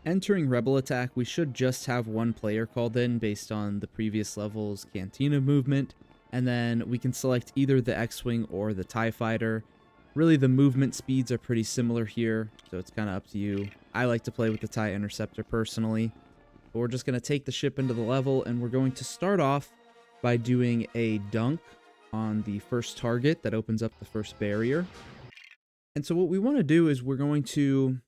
Entering Rebel Attack, we should just have one player called in based on the previous level's Cantina movement, and then we can select either the X-Wing or the TIE Fighter. Really, the movement speeds are pretty similar here, so it's kind of up to you. I like to play with the TIE Interceptor personally. But we're just going to take the ship into the level, and we're going to start off by doing a dunk on the first target that opens up the first barrier. And so what we want to do is we're going to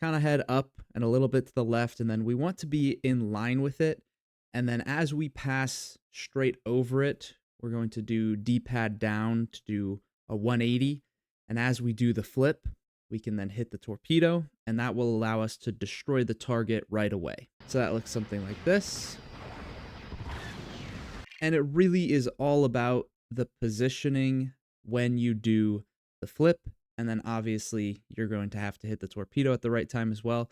kind of head up and a little bit to the left, and then we want to be in line with it. And then as we pass straight over it, we're going to do D-pad down to do a 180. And as we do the flip, we can then hit the torpedo, and that will allow us to destroy the target right away. So that looks something like this. And it really is all about the positioning when you do the flip. And then obviously you're going to have to hit the torpedo at the right time as well.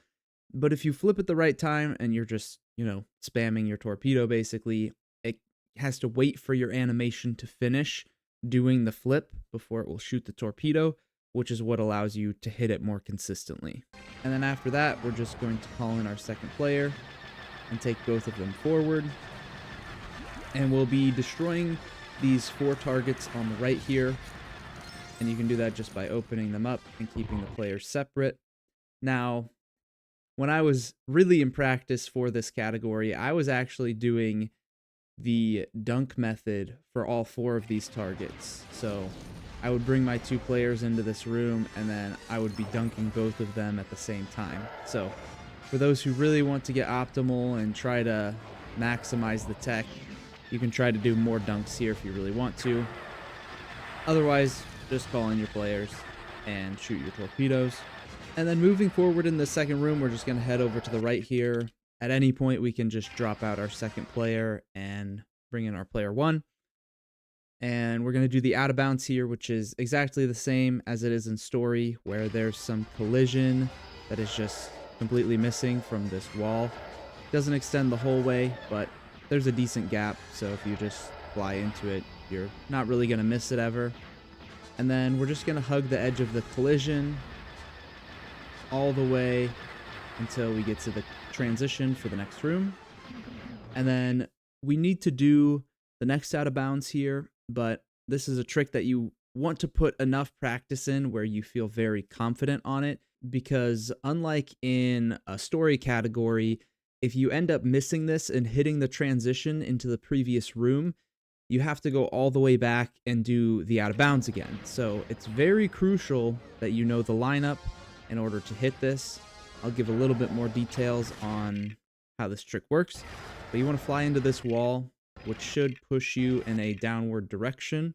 But if you flip at the right time and you're just, spamming your torpedo basically, it has to wait for your animation to finish doing the flip before it will shoot the torpedo, which is what allows you to hit it more consistently. And then after that, we're just going to call in our second player and take both of them forward. And we'll be destroying these 4 targets on the right here. And you can do that just by opening them up and keeping the players separate. Now, when I was really in practice for this category, I was actually doing the dunk method for all 4 of these targets. So I would bring my 2 players into this room, and then I would be dunking both of them at the same time. So for those who really want to get optimal and try to maximize the tech, you can try to do more dunks here if you really want to. Otherwise, just call in your players and shoot your torpedoes. And then moving forward in the second room, we're just going to head over to the right here. At any point, we can just drop out our second player and bring in our player 1. And we're going to do the out of bounds here, which is exactly the same as it is in story, where there's some collision that is just completely missing from this wall. It doesn't extend the whole way, but there's a decent gap, so if you just fly into it, you're not really going to miss it ever. And then we're just going to hug the edge of the collision all the way until we get to the transition for the next room. And then we need to do the next out of bounds here, but this is a trick that you want to put enough practice in where you feel very confident on it, because unlike in a story category, if you end up missing this and hitting the transition into the previous room, you have to go all the way back and do the out of bounds again. So it's very crucial that you know the lineup in order to hit this. I'll give a little bit more details on how this trick works, but you want to fly into this wall, which should push you in a downward direction.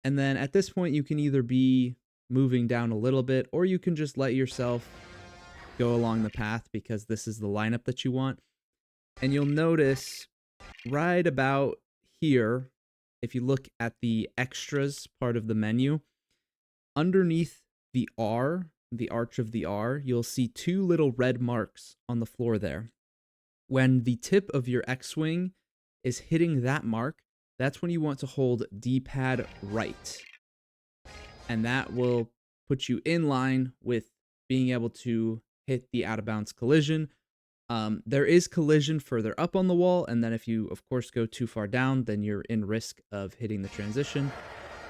And then at this point, you can either be moving down a little bit, or you can just let yourself go along the path because this is the lineup that you want. And you'll notice right about here, if you look at the extras part of the menu, underneath the R, the arch of the R, you'll see 2 little red marks on the floor there. When the tip of your X-Wing is hitting that mark, that's when you want to hold D-pad right. And that will put you in line with being able to hit the out-of-bounds collision. There is collision further up on the wall, and then if you, of course, go too far down, then you're in risk of hitting the transition.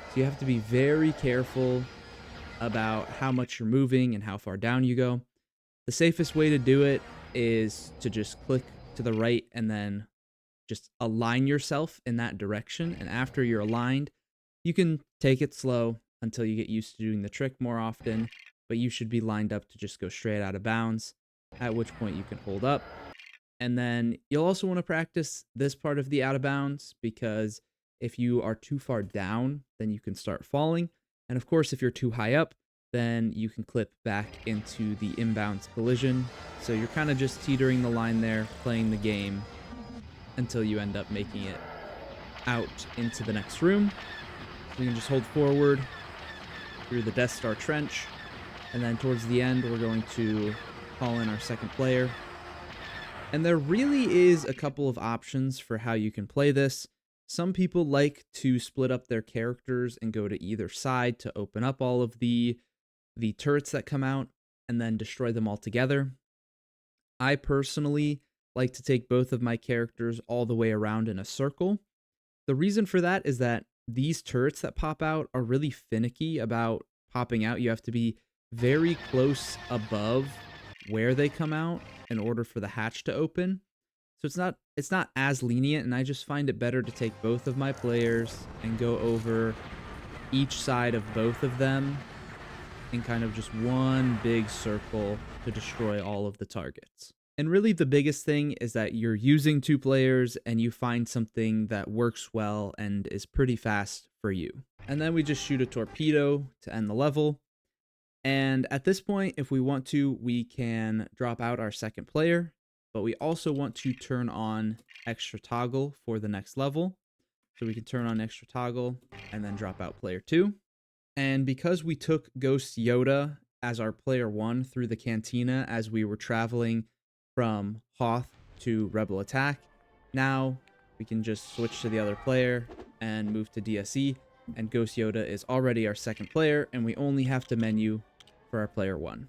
So you have to be very careful about how much you're moving and how far down you go. The safest way to do it is to just click to the right and then just align yourself in that direction. And after you're aligned, you can take it slow until you get used to doing the trick more often, but you should be lined up to just go straight out of bounds, at which point you can hold up. And then you'll also want to practice this part of the out of bounds, because if you are too far down, then you can start falling. And of course, if you're too high up, then you can clip back into the inbounds collision. So you're kind of just teetering the line there, playing the game until you end up making it out into the next room. We can just hold forward through the Death Star trench, and then towards the end, we're going to call in our second player. And there really is a couple of options for how you can play this. Some people like to split up their characters and go to either side to open up all of the turrets that come out and then destroy them all together. I personally like to take both of my characters all the way around in a circle. The reason for that is that these turrets that pop out are really finicky about popping out. You have to be very close above where they come out in order for the hatch to open. So it's not as lenient, and I just find it better to take both of my players and go over each side of both of them in kind of just one big circle to destroy all of the targets. And really, the biggest thing is that you're using two players and you find something that works well and is pretty fast for you. And then we just shoot a torpedo to end the level. And at this point, if we want to, we can drop out our second player, but we also want to turn on extra toggle for the next level. So we can turn on extra toggle and then drop out player 2. And because we took Ghost Yoda as our player 1 through the cantina as we were traveling from Hoth to Rebel Attack, now we can just switch to the other player and move to DSE, and Ghost Yoda is already our second player, and we only have to menu for our player 1.